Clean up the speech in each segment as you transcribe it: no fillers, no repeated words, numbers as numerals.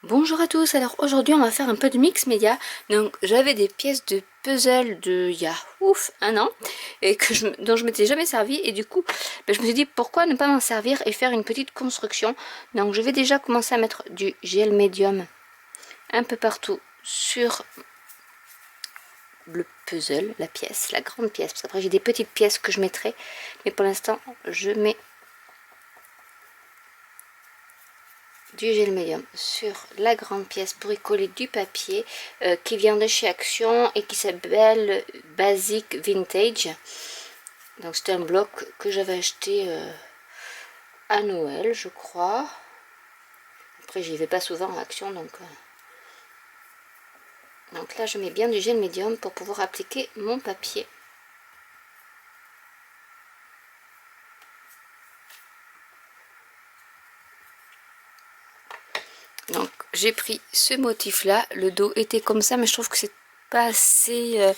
Bonjour à tous, alors aujourd'hui on va faire un peu de mix média. Donc j'avais des pièces de puzzle de il y a un an et dont je m'étais jamais servi, et du coup je me suis dit pourquoi ne pas m'en servir et faire une petite construction. Donc je vais déjà commencer à mettre du gel médium un peu partout sur le puzzle, la pièce, la grande pièce, parce qu'après j'ai des petites pièces que je mettrai, mais pour l'instant je mets du gel médium sur la grande pièce pour y coller du papier qui vient de chez Action et qui s'appelle Basic Vintage. Donc c'était un bloc que j'avais acheté à Noël, je crois. Après j'y vais pas souvent à Action, donc là je mets bien du gel médium pour pouvoir appliquer mon papier. Donc j'ai pris ce motif là, le dos était comme ça, mais je trouve que c'est pas assez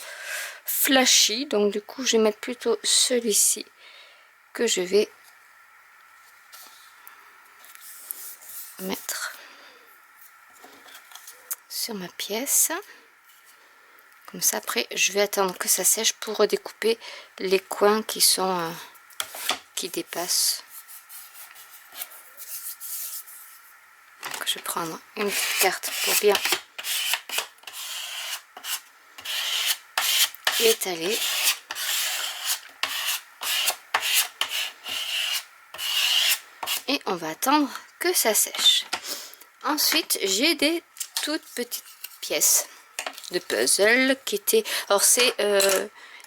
flashy, donc du coup je vais mettre plutôt celui-ci que je vais mettre sur ma pièce. Comme ça, après je vais attendre que ça sèche pour redécouper les coins qui sont qui dépassent. Donc, je vais prendre une petite carte pour bien étaler. Et on va attendre que ça sèche. Ensuite, j'ai des toutes petites pièces de puzzle qui étaient... Alors c'est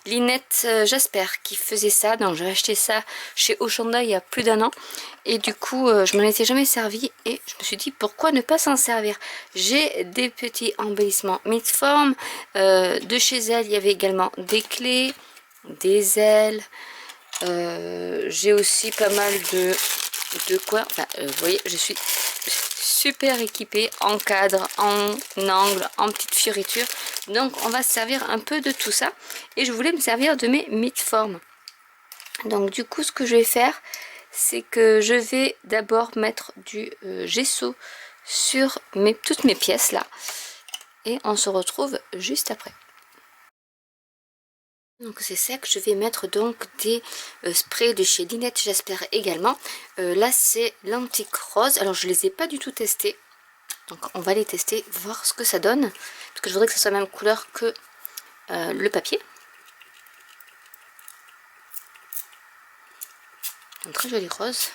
Linette Jasper qui faisait ça, donc j'ai acheté ça chez Auchanda il y a plus d'un an, et du coup je m'en étais jamais servi et je me suis dit pourquoi ne pas s'en servir. J'ai des petits embellissements mid-forme, de chez elle il y avait également des clés, des ailes, j'ai aussi pas mal de quoi, enfin, vous voyez, je suis super équipée en cadre, en angle, en petites fioritures. Donc on va se servir un peu de tout ça. Et je voulais me servir de mes mid-formes. Donc du coup ce que je vais faire, c'est que je vais d'abord mettre du gesso sur toutes mes pièces là. Et on se retrouve juste après. Donc c'est sec, je vais mettre donc des sprays de chez Linette Jasper également. Là c'est l'antique rose, alors je les ai pas du tout testés. Donc on va les tester, voir ce que ça donne. Parce que je voudrais que ça soit la même couleur que le papier. Un très joli rose.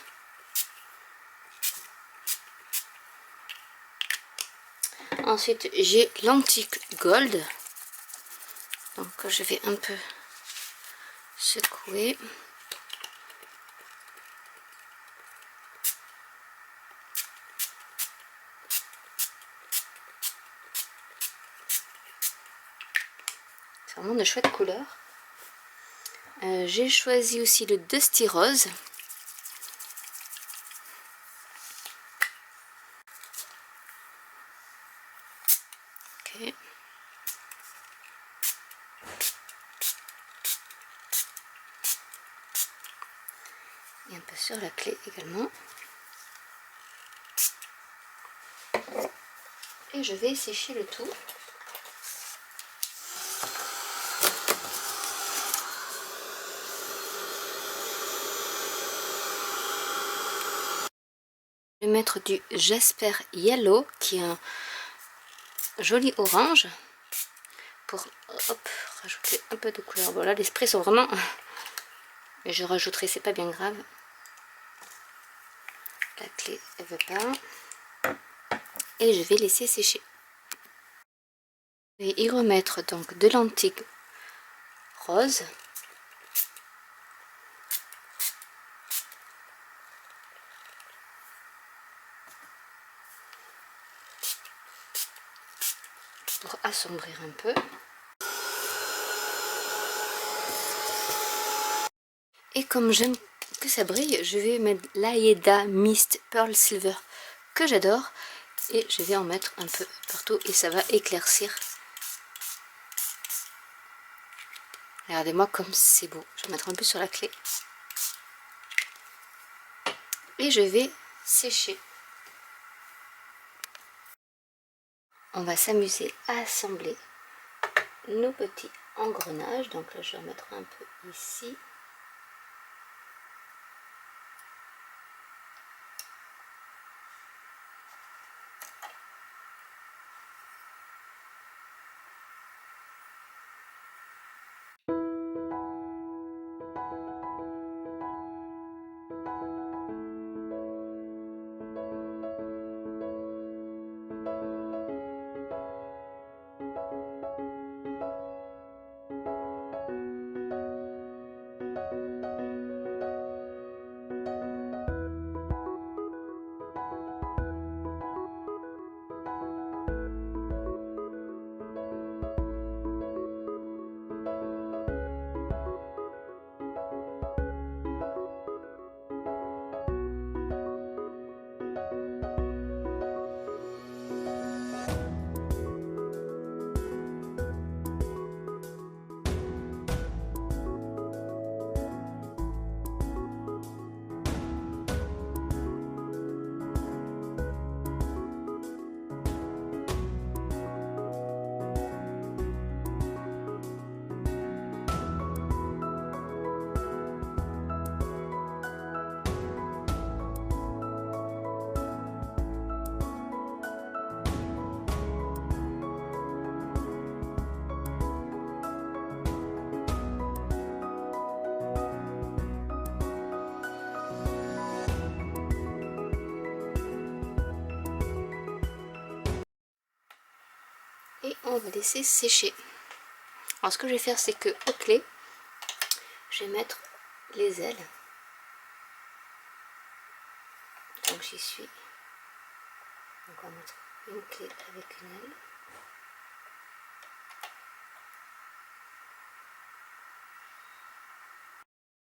Ensuite j'ai l'antique gold. Donc je vais un peu secouer. C'est vraiment de chouettes couleurs. J'ai choisi aussi le Dusty Rose. Ok. Et un peu sur la clé également. Et je vais sécher le tout. Je vais mettre du Jasper Yellow qui est un joli orange pour rajouter un peu de couleur. Voilà, les sprays sont vraiment... Mais je rajouterai, c'est pas bien grave. La clé, elle veut pas. Et je vais laisser sécher. Je vais y remettre donc de l'antique rose. Pour assombrir un peu. Et comme j'aime que ça brille, je vais mettre l'Aeda Mist Pearl Silver que j'adore. Et je vais en mettre un peu partout et ça va éclaircir. Regardez-moi comme c'est beau. Je vais mettre un peu sur la clé. Et je vais sécher. on va s'amuser à assembler nos petits engrenages. Donc là, je vais remettre un peu ici. Et on va laisser sécher. Alors ce que je vais faire, c'est que aux clés, je vais mettre les ailes. Donc j'y suis. Donc on va mettre une clé avec une aile.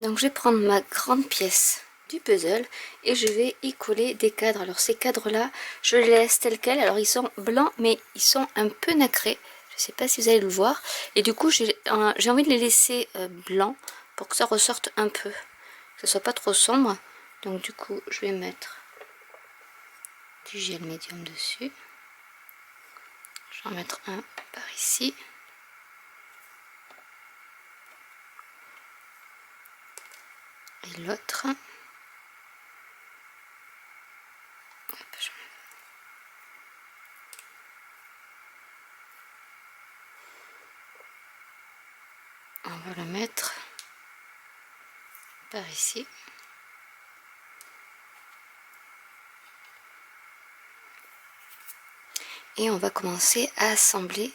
Donc je vais prendre ma grande pièce du puzzle et je vais y coller des cadres. Alors ces cadres là, je les laisse tels quels. Alors ils sont blancs mais ils sont un peu nacrés. Je ne sais pas si vous allez le voir. Et du coup j'ai envie de les laisser blancs pour que ça ressorte un peu. Que ce soit pas trop sombre. Donc du coup je vais mettre du gel médium dessus. Je vais en mettre un par ici. Et l'autre. On va le mettre par ici. Et on va commencer à assembler.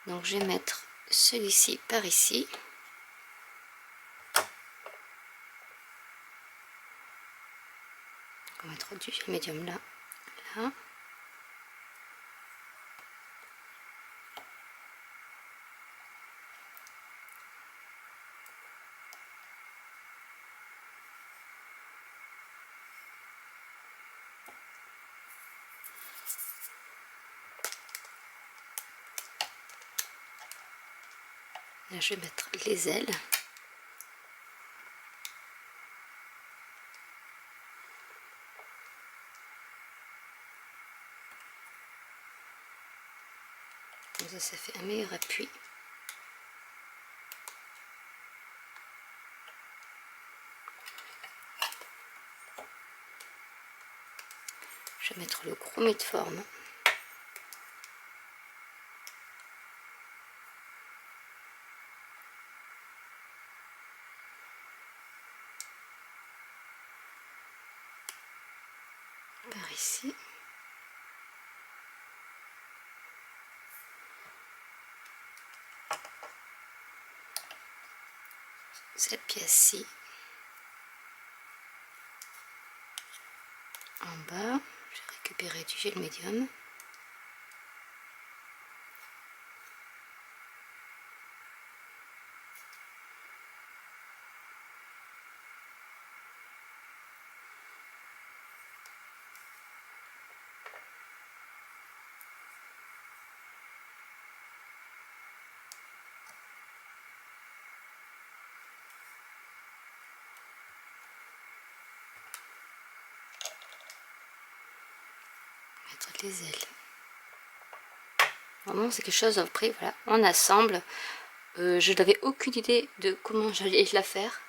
Donc je vais mettre celui-ci par ici. On va mettre du gel médium là, là. Là, je vais mettre les ailes. Comme ça fait un meilleur appui. Je vais mettre le gros mid-forme. Par ici. Cette pièce-ci. En bas, j'ai récupéré du gel médium. Mettre les ailes. Vraiment, c'est quelque chose, après, voilà, on assemble. Je n'avais aucune idée de comment j'allais la faire.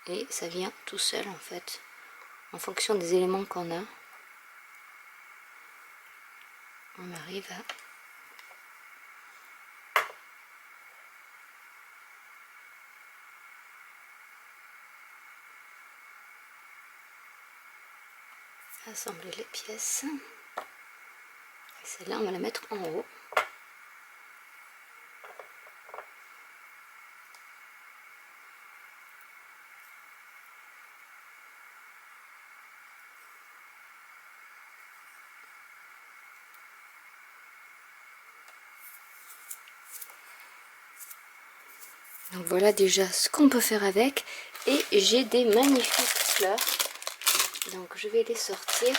Et ça vient tout seul, en fait, en fonction des éléments qu'on a. On arrive à assembler les pièces. Et celle-là, on va la mettre en haut. Donc voilà déjà ce qu'on peut faire avec. Et j'ai des magnifiques fleurs. Donc je vais les sortir.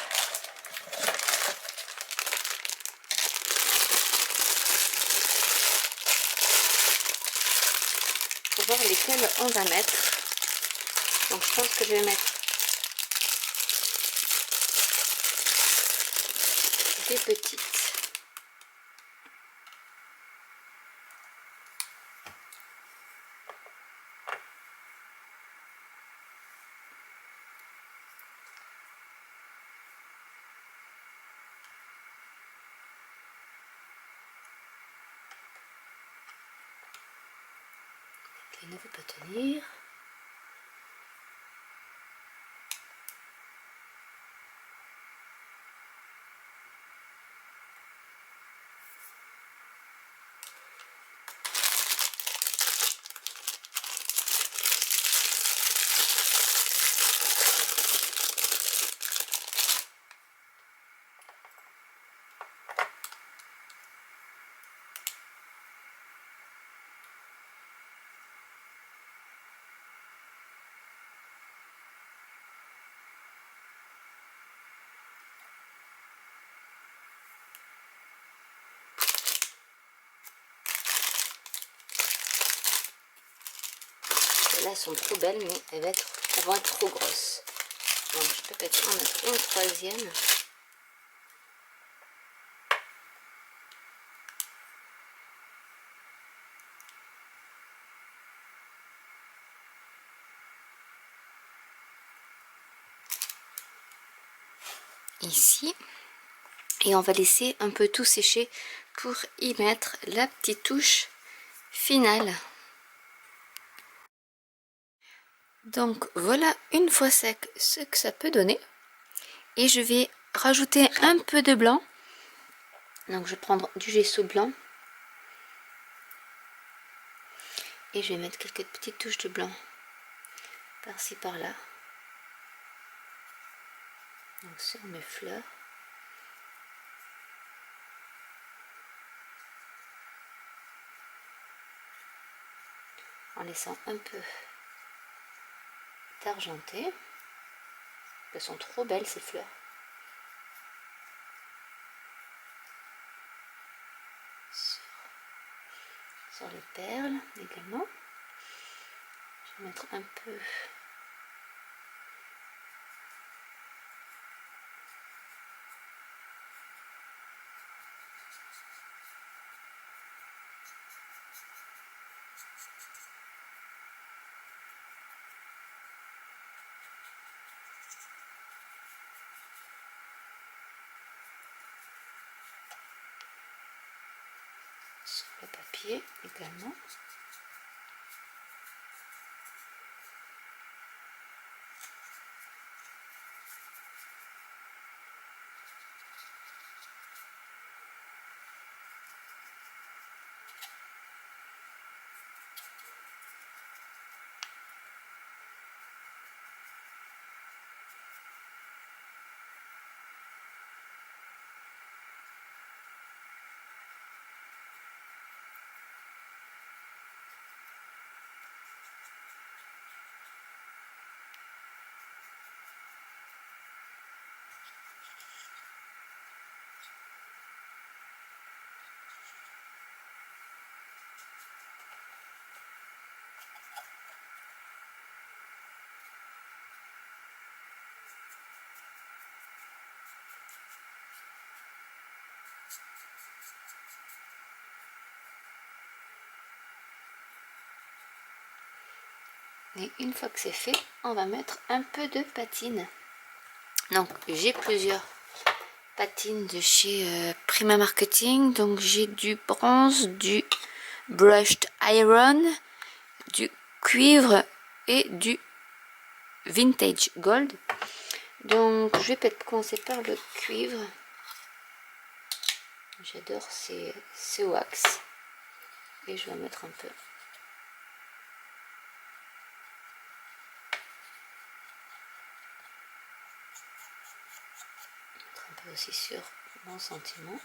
Pour voir lesquelles on va mettre. Donc je pense que je vais mettre des petites. Qui ne veut pas tenir. Là, elles sont trop belles, mais elles vont être trop grosses. Donc, je peux peut-être en mettre une troisième. Ici. Et on va laisser un peu tout sécher pour y mettre la petite touche finale. Donc voilà une fois sec ce que ça peut donner. Et je vais rajouter un peu de blanc. Donc je vais prendre du gesso blanc. Et je vais mettre quelques petites touches de blanc par-ci par-là. Donc sur mes fleurs. En laissant un peu d'argenté. Elles sont trop belles ces fleurs. Sur les perles également. Je vais mettre un peu sur le papier également. Et une fois que c'est fait, on va mettre un peu de patine. Donc j'ai plusieurs patines de chez Prima Marketing. Donc j'ai du bronze, du brushed iron, du cuivre et du vintage gold. Donc je vais peut-être commencer par le cuivre. J'adore ces wax. Et je vais en mettre un peu. Un peu aussi sur mon sentiment,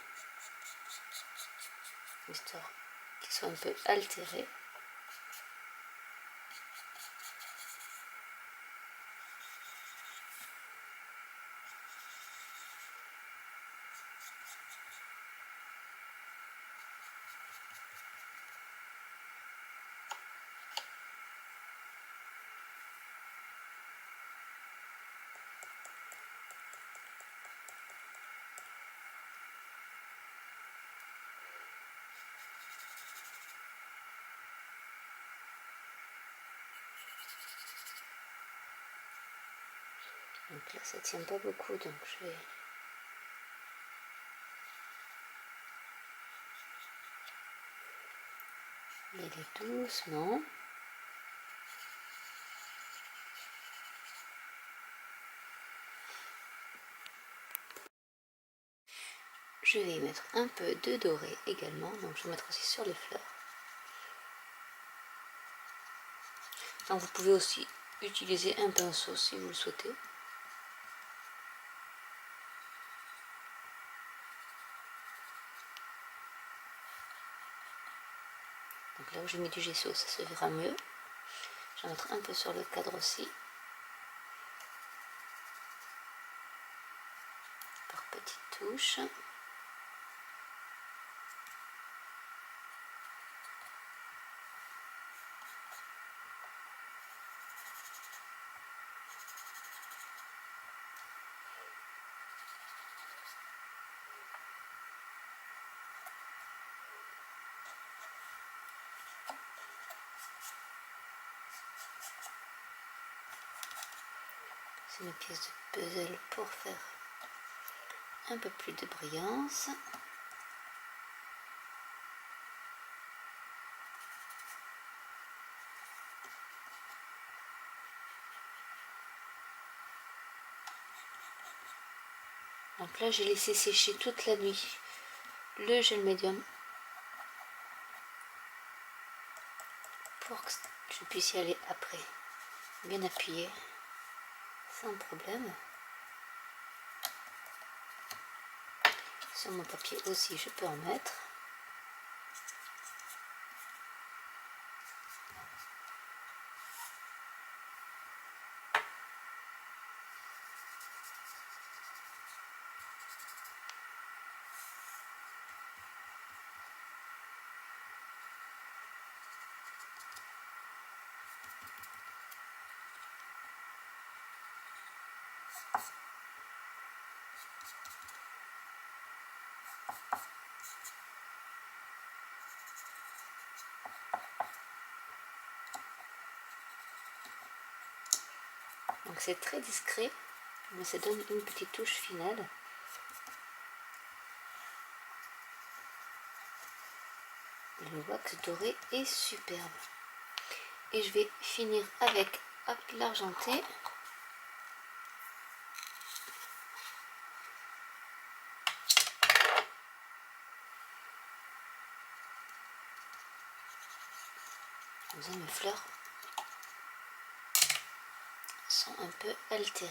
histoire qu'il soit un peu altéré. Donc là ça tient pas beaucoup, donc je vais y aller doucement. Je vais y mettre un peu de doré également, donc je vais mettre aussi sur les fleurs. Donc vous pouvez aussi utiliser un pinceau si vous le souhaitez. Donc là où j'ai mis du gesso, ça se verra mieux. Je vais mettre un peu sur le cadre aussi, par petites touches. C'est une pièce de puzzle pour faire un peu plus de brillance. Donc là j'ai laissé sécher toute la nuit le gel médium pour que je puisse y aller après bien appuyé sans problème. Sur mon papier aussi je peux en mettre. Donc c'est très discret, mais ça donne une petite touche finale. Le wax doré est superbe. Et je vais finir avec l'argenté. Mes fleurs sont un peu altérées.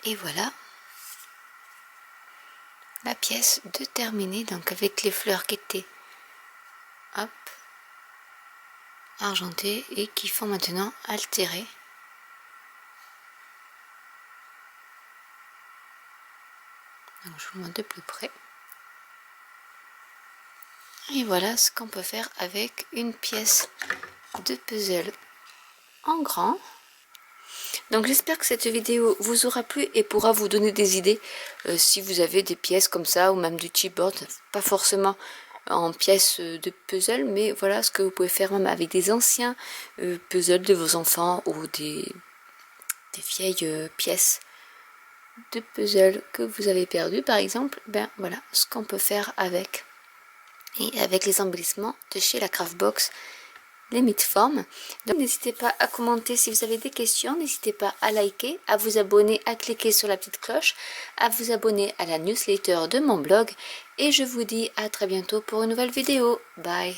Et voilà la pièce de terminer, donc avec les fleurs qui étaient hop argentées et qui font maintenant altérer. Donc je vous montre de plus près. Et voilà ce qu'on peut faire avec une pièce de puzzle en grand. Donc j'espère que cette vidéo vous aura plu et pourra vous donner des idées si vous avez des pièces comme ça ou même du chipboard, pas forcément en pièces de puzzle, mais voilà ce que vous pouvez faire même avec des anciens puzzles de vos enfants ou des vieilles pièces de puzzle que vous avez perdu par exemple. Ben voilà ce qu'on peut faire avec, et avec les embellissements de chez la Craftbox, les Meatform. Donc n'hésitez pas à commenter si vous avez des questions, n'hésitez pas à liker, à vous abonner, à cliquer sur la petite cloche, à vous abonner à la newsletter de mon blog, et je vous dis à très bientôt pour une nouvelle vidéo. Bye.